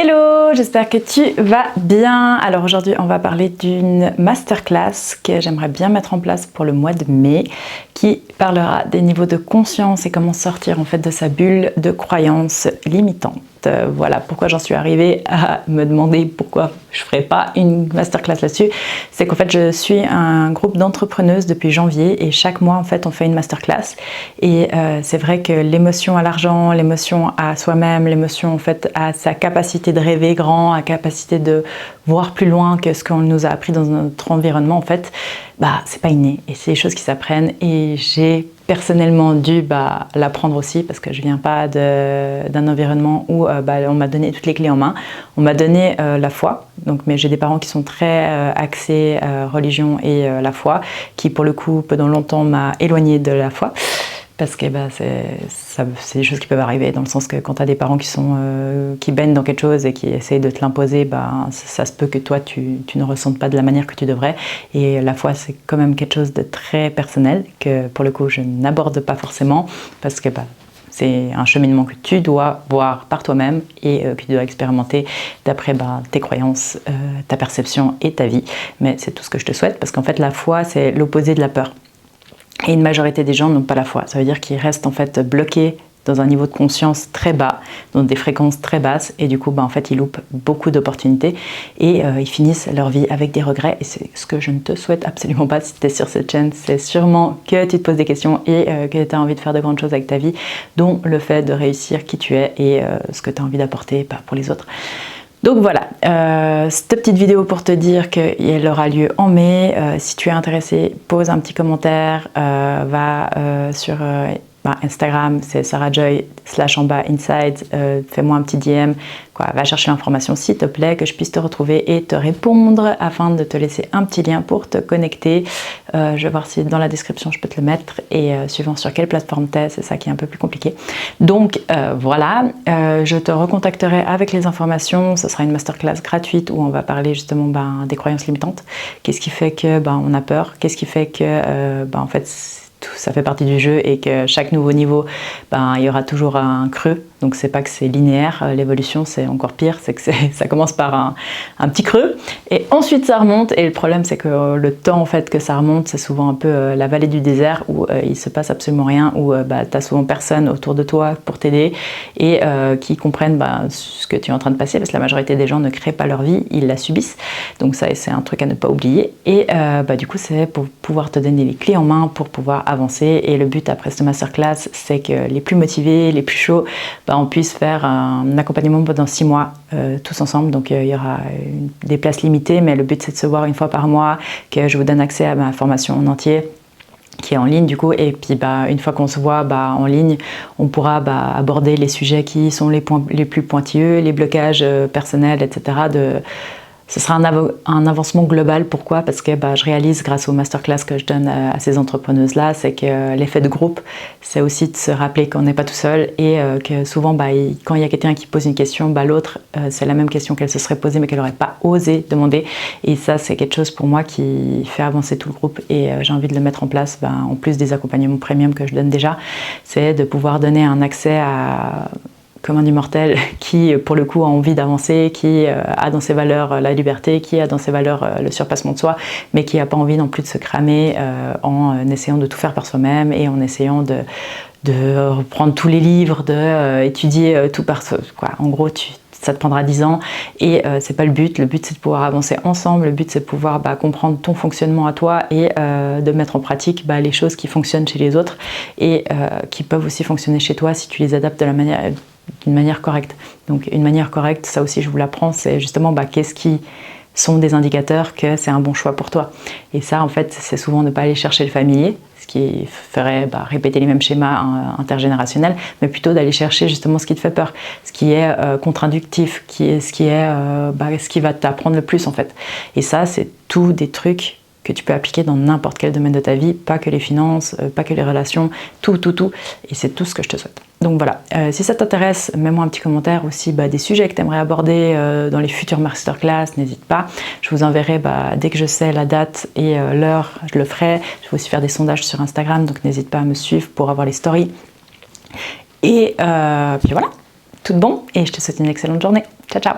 Hello, j'espère que tu vas bien. Alors aujourd'hui, on va parler d'une masterclass que j'aimerais bien mettre en place pour le mois de mai, qui parlera des niveaux de conscience et comment sortir en fait de sa bulle de croyances limitantes. Voilà pourquoi j'en suis arrivée à me demander pourquoi je ne ferais pas une masterclass là-dessus. C'est qu'en fait, je suis un groupe d'entrepreneuses depuis janvier et chaque mois, en fait, on fait une masterclass. Et c'est vrai que l'émotion à l'argent, l'émotion à soi-même, l'émotion en fait à sa capacité de rêver grand, à capacité de voir plus loin que ce qu'on nous a appris dans notre environnement, en fait, c'est pas inné et c'est des choses qui s'apprennent et j'ai personnellement dû l'apprendre aussi parce que je viens pas d'un environnement où on m'a donné toutes les clés en main. On m'a donné la foi, mais j'ai des parents qui sont très axés religion et la foi, qui pour le coup pendant longtemps m'a éloignée de la foi. Parce que c'est des choses qui peuvent arriver, dans le sens que quand tu as des parents qui baignent dans quelque chose et qui essayent de te l'imposer, ça se peut que toi, tu ne ressentes pas de la manière que tu devrais. Et la foi, c'est quand même quelque chose de très personnel, que pour le coup, je n'aborde pas forcément, parce que c'est un cheminement que tu dois voir par toi-même et que tu dois expérimenter d'après tes croyances, ta perception et ta vie. Mais c'est tout ce que je te souhaite, parce qu'en fait, la foi, c'est l'opposé de la peur. Et une majorité des gens n'ont pas la foi. Ça veut dire qu'ils restent en fait bloqués dans un niveau de conscience très bas, dans des fréquences très basses, et du coup, en fait, ils loupent beaucoup d'opportunités et ils finissent leur vie avec des regrets. Et c'est ce que je ne te souhaite absolument pas si tu es sur cette chaîne. C'est sûrement que tu te poses des questions et que tu as envie de faire de grandes choses avec ta vie, dont le fait de réussir qui tu es et ce que tu as envie d'apporter pour les autres. Donc voilà, cette petite vidéo pour te dire qu'elle aura lieu en mai. Si tu es intéressé, pose un petit commentaire, va sur Instagram, c'est sarahjoy/inside, fais-moi un petit DM, va chercher l'information s'il te plaît, que je puisse te retrouver et te répondre afin de te laisser un petit lien pour te connecter. Je vais voir si dans la description je peux te le mettre et suivant sur quelle plateforme t'es, c'est ça qui est un peu plus compliqué. Donc voilà, je te recontacterai avec les informations. Ce sera une masterclass gratuite où on va parler justement des croyances limitantes. Qu'est-ce qui fait que on a peur? Qu'est-ce qui fait que en fait tout ça fait partie du jeu et que chaque nouveau niveau, il y aura toujours un creux. Donc c'est pas que c'est linéaire, l'évolution c'est encore pire, c'est que ça commence par un petit creux et ensuite ça remonte. Et le problème c'est que le temps en fait que ça remonte, c'est souvent un peu la vallée du désert où il se passe absolument rien, où t'as souvent personne autour de toi pour t'aider et qui comprennent ce que tu es en train de passer, parce que la majorité des gens ne créent pas leur vie, ils la subissent. Donc ça c'est un truc à ne pas oublier et du coup c'est pour pouvoir te donner les clés en main pour pouvoir avancer. Et le but après cette masterclass, c'est que les plus motivés, les plus chauds, on puisse faire un accompagnement pendant 6 mois tous ensemble. Donc il y aura des places limitées, mais le but c'est de se voir une fois par mois, que je vous donne accès à ma formation en entier qui est en ligne du coup, et puis une fois qu'on se voit en ligne, on pourra aborder les sujets qui sont les plus pointilleux, les blocages personnels, etc. Ce sera un avancement global. Pourquoi? Parce que je réalise grâce aux masterclass que je donne à ces entrepreneuses-là, c'est que l'effet de groupe, c'est aussi de se rappeler qu'on n'est pas tout seul et que souvent, quand il y a quelqu'un qui pose une question, l'autre, c'est la même question qu'elle se serait posée mais qu'elle n'aurait pas osé demander. Et ça, c'est quelque chose pour moi qui fait avancer tout le groupe et j'ai envie de le mettre en place, en plus des accompagnements premium que je donne déjà, c'est de pouvoir donner un accès à comme un immortel qui, pour le coup, a envie d'avancer, qui a dans ses valeurs la liberté, qui a dans ses valeurs le surpassement de soi, mais qui n'a pas envie non plus de se cramer en essayant de tout faire par soi-même et en essayant de reprendre tous les livres, d'étudier tout par soi. En gros, ça te prendra 10 ans et c'est pas le but. Le but c'est de pouvoir avancer ensemble. Le but c'est de pouvoir comprendre ton fonctionnement à toi et de mettre en pratique les choses qui fonctionnent chez les autres et qui peuvent aussi fonctionner chez toi si tu les adaptes d'une manière correcte. Donc une manière correcte, ça aussi je vous l'apprends, c'est justement qu'est-ce qui sont des indicateurs que c'est un bon choix pour toi. Et ça en fait c'est souvent ne pas aller chercher le familier, ce qui ferait répéter les mêmes schémas intergénérationnels, mais plutôt d'aller chercher justement ce qui te fait peur, ce qui est contre-inductif, ce qui va t'apprendre le plus en fait. Et ça c'est tout des trucs que tu peux appliquer dans n'importe quel domaine de ta vie, pas que les finances, pas que les relations, tout. Et c'est tout ce que je te souhaite. Donc voilà, si ça t'intéresse, mets-moi un petit commentaire aussi des sujets que tu aimerais aborder dans les futures masterclass, n'hésite pas. Je vous enverrai dès que je sais la date et l'heure, je le ferai. Je vais aussi faire des sondages sur Instagram, donc n'hésite pas à me suivre pour avoir les stories. Et puis voilà, tout bon et je te souhaite une excellente journée. Ciao ciao.